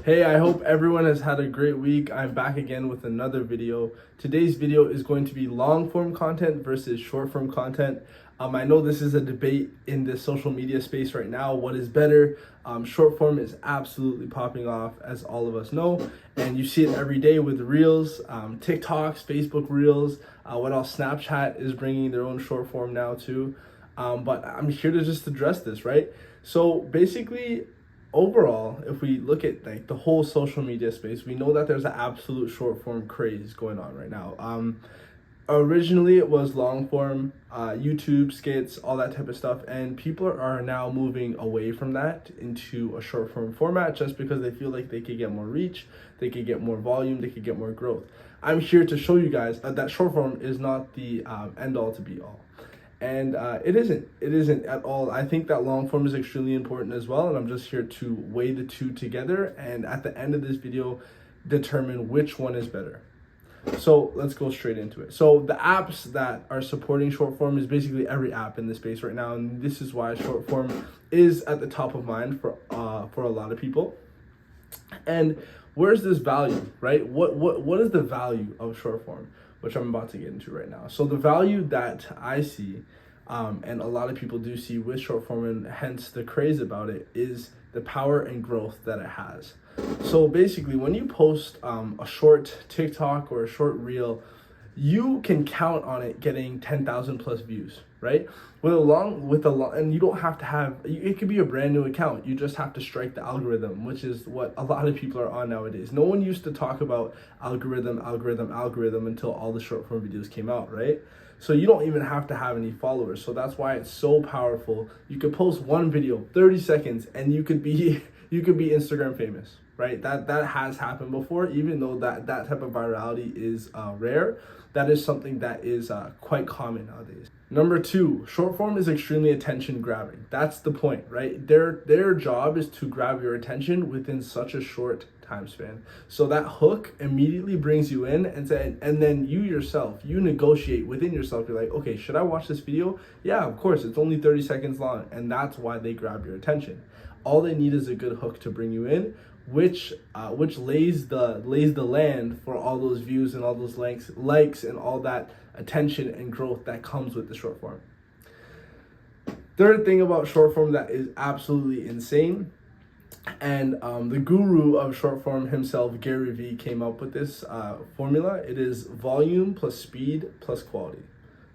Hey, I hope everyone has had a great week. I'm back again with another video. Today's video is going to be long form content versus short form content. I know this is a debate in the social media space right now. What is better? Short form is absolutely popping off, as all of us know, and you see it every day with Reels, TikToks, Facebook Reels. What else? Snapchat is bringing their own short form now too. But I'm here to just address this, right? So basically, overall, if we look at like the whole social media space, we know that there's an absolute short form craze going on right now. Originally it was long form, YouTube skits, all that type of stuff, and people are now moving away from that into a short form format just because they feel like they could get more reach, they could get more volume, they could get more growth. I'm here to show you guys that short form is not the end all to be all. And it isn't at all. I think that long form is extremely important as well, and I'm just here to weigh the two together, and at the end of this video determine which one is better. So let's go straight into it. So the apps that are supporting short form is basically every app in the space right now, and this is why short form is at the top of mind for a lot of people. And where's this value, right? What is the value of short form, which I'm about to get into right now? So the value that I see, and a lot of people do see with short form, and hence the craze about it, is the power and growth that it has. So basically, when you post a short TikTok or a short reel, you can count on it getting 10,000 plus views, right? And you don't have to have, it could be a brand new account. You just have to strike the algorithm, which is what a lot of people are on nowadays. No one used to talk about algorithm until all the short form videos came out, right? So you don't even have to have any followers. So that's why it's so powerful. You could post one video, 30 seconds, and you could be Instagram famous, right? That has happened before, even though that type of virality is rare. That is something that is quite common nowadays. Number two, short form is extremely attention grabbing. That's the point, right? Their job is to grab your attention within such a short time span. So that hook immediately brings you in, and then you negotiate within yourself. You're like, okay, should I watch this video? Yeah, of course, it's only 30 seconds long, and that's why they grab your attention. All they need is a good hook to bring you in, which lays the land for all those views and all those likes and all that attention and growth that comes with the short form. Third thing about short form that is absolutely insane, and the guru of short form himself, Gary Vee, came up with this formula. It is volume plus speed plus quality.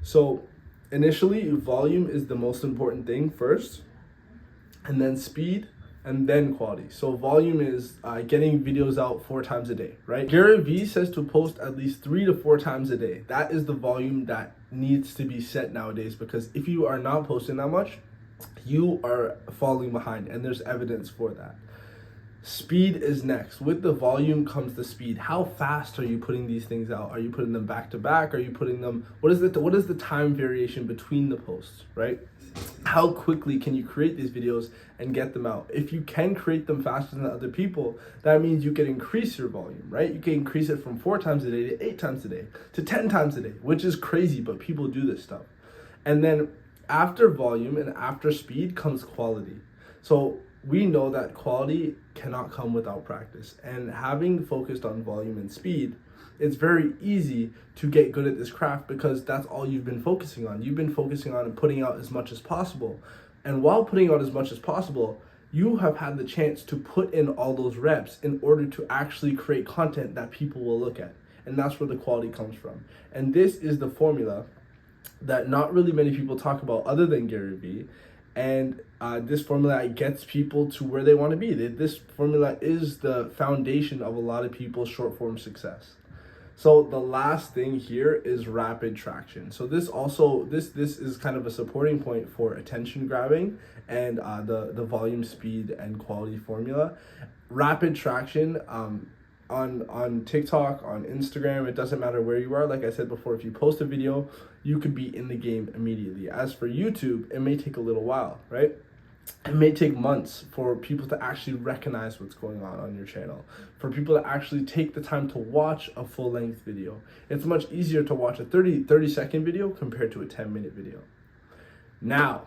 So initially, volume is the most important thing first, and then speed, and then quality. So volume is getting videos out 4 times a day, right? Gary Vee says to post at least 3 to 4 times a day. That is the volume that needs to be set nowadays, because if you are not posting that much, you are falling behind, and there's evidence for that. Speed is next. With the volume comes the speed. How fast are you putting these things out? Are you putting them back to back? Are you putting them, what is the time variation between the posts, right? How quickly can you create these videos and get them out? If you can create them faster than other people, that means you can increase your volume, right? You can increase it from 4 times a day to 8 times a day to 10 times a day, which is crazy, but people do this stuff. And then after volume and after speed comes quality. So we know that quality cannot come without practice, and having focused on volume and speed, it's very easy to get good at this craft because that's all you've been focusing on. You've been focusing on putting out as much as possible. And while putting out as much as possible, you have had the chance to put in all those reps in order to actually create content that people will look at. And that's where the quality comes from. And this is the formula that not really many people talk about other than Gary Vee. And this formula gets people to where they want to be. This formula is the foundation of a lot of people's short form success. So the last thing here is rapid traction. So this is kind of a supporting point for attention grabbing and the volume, speed, and quality formula. Rapid traction on TikTok, on Instagram, it doesn't matter where you are. Like I said before, if you post a video, you could be in the game immediately. As for YouTube, it may take a little while, right? It may take months for people to actually recognize what's going on your channel, for people to actually take the time to watch a full-length video. It's much easier to watch a 30-second video compared to a 10-minute video. Now,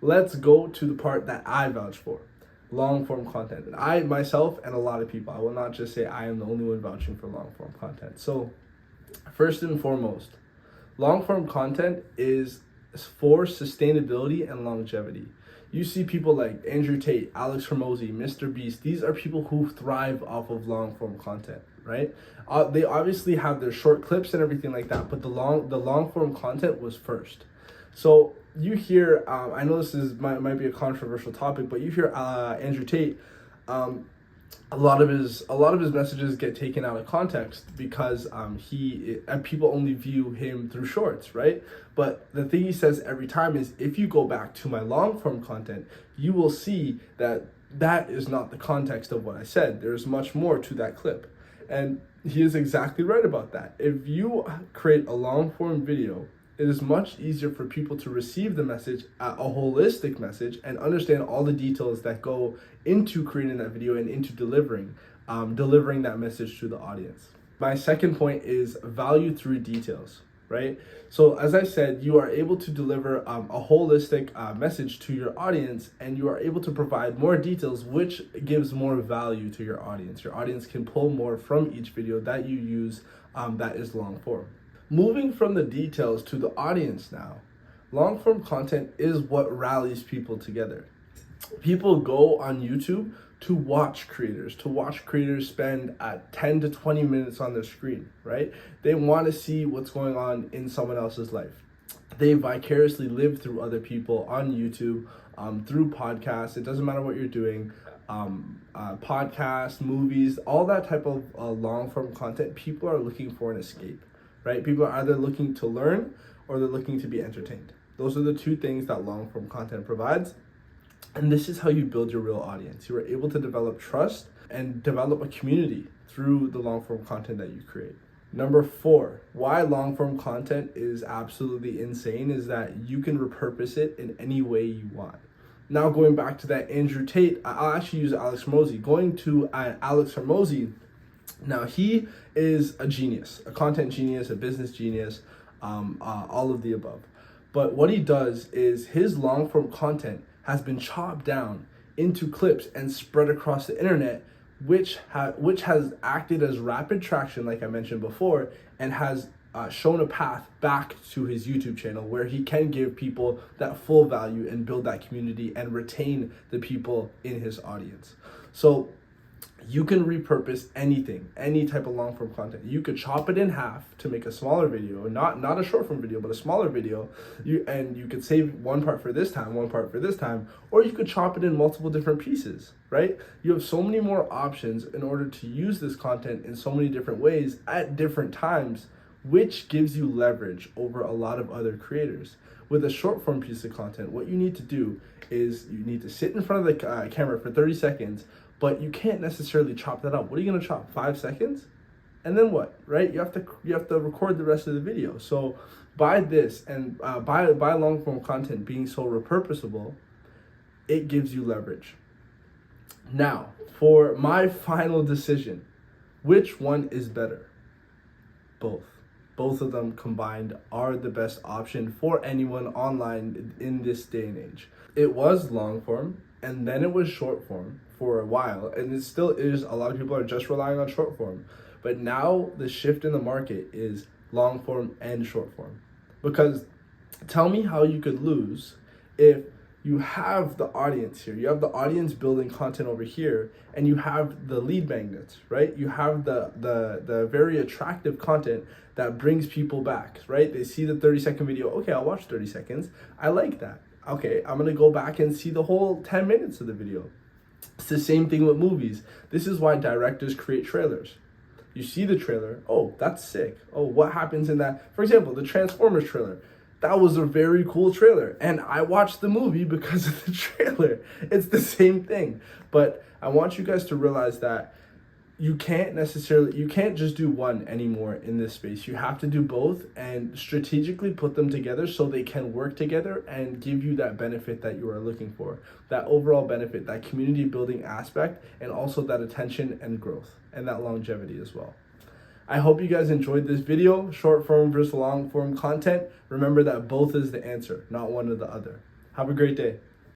let's go to the part that I vouch for. long form content. And I myself and a lot of people, I will not just say I am the only one vouching for long form content. So first and foremost, long form content is for sustainability and longevity. You see people like Andrew Tate, Alex Hormozi, Mr. Beast. These are people who thrive off of long form content, right? They obviously have their short clips and everything like that, but the long form content was first. So you hear, I know this might be a controversial topic, but you hear Andrew Tate. A lot of his messages get taken out of context because people only view him through shorts, right? But the thing he says every time is, if you go back to my long form content, you will see that is not the context of what I said. There's much more to that clip. And he is exactly right about that. If you create a long form video, it is much easier for people to receive the message, a holistic message, and understand all the details that go into creating that video and into delivering that message to the audience. My second point is value through details, right? So as I said, you are able to deliver a holistic message to your audience, and you are able to provide more details, which gives more value to your audience. Your audience can pull more from each video that you use that is long form. Moving from the details to the audience now, long form content is what rallies people together. People go on YouTube to watch creators spend 10 to 20 minutes on their screen, right? They want to see what's going on in someone else's life. They vicariously live through other people on YouTube, through podcasts. It doesn't matter what you're doing. Podcasts, movies, all that type of long form content, people are looking for an escape. Right? People are either looking to learn or they're looking to be entertained. Those are the two things that long form content provides. And this is how you build your real audience. You are able to develop trust and develop a community through the long form content that you create. Number 4, why long form content is absolutely insane is that you can repurpose it in any way you want. Now going back to that Andrew Tate, I'll actually use Alex Hormozi. Going to Alex Hormozi, now he is a genius, a content genius, a business genius, all of the above. But what he does is his long form content has been chopped down into clips and spread across the internet, which has acted as rapid traction, like I mentioned before, and has shown a path back to his YouTube channel where he can give people that full value and build that community and retain the people in his audience. So you can repurpose anything, any type of long form content. You could chop it in half to make a smaller video, not a short form video, but a smaller video. You could save one part for this time, one part for this time, or you could chop it in multiple different pieces, right? You have so many more options in order to use this content in so many different ways at different times, which gives you leverage over a lot of other creators. With a short form piece of content, what you need to do is you need to sit in front of the camera for 30 seconds, but you can't necessarily chop that up. What are you gonna chop? 5 seconds? And then what, right? You have to record the rest of the video. So by this and by long form content being so repurposable, it gives you leverage. Now, for my final decision, which one is better? Both. Both of them combined are the best option for anyone online in this day and age. It was long form, and then it was short form for a while, and it still is. A lot of people are just relying on short form, but now the shift in the market is long form and short form. Because tell me how you could lose if you have the audience here, you have the audience building content over here, and you have the lead magnets, right? You have the very attractive content that brings people back, right? They see the 30-second video. Okay, I'll watch 30 seconds. I like that. Okay, I'm gonna go back and see the whole 10 minutes of the video. It's the same thing with movies. This is why directors create trailers. You see the trailer, oh, that's sick. Oh, what happens in that? For example, the Transformers trailer. That was a very cool trailer, and I watched the movie because of the trailer. It's the same thing. But I want you guys to realize that you can't just do one anymore in this space. You have to do both and strategically put them together so they can work together and give you that benefit that you are looking for, that overall benefit, that community building aspect, and also that attention and growth and that longevity as well. I hope you guys enjoyed this video, short form versus long form content. Remember that both is the answer, not one or the other. Have a great day.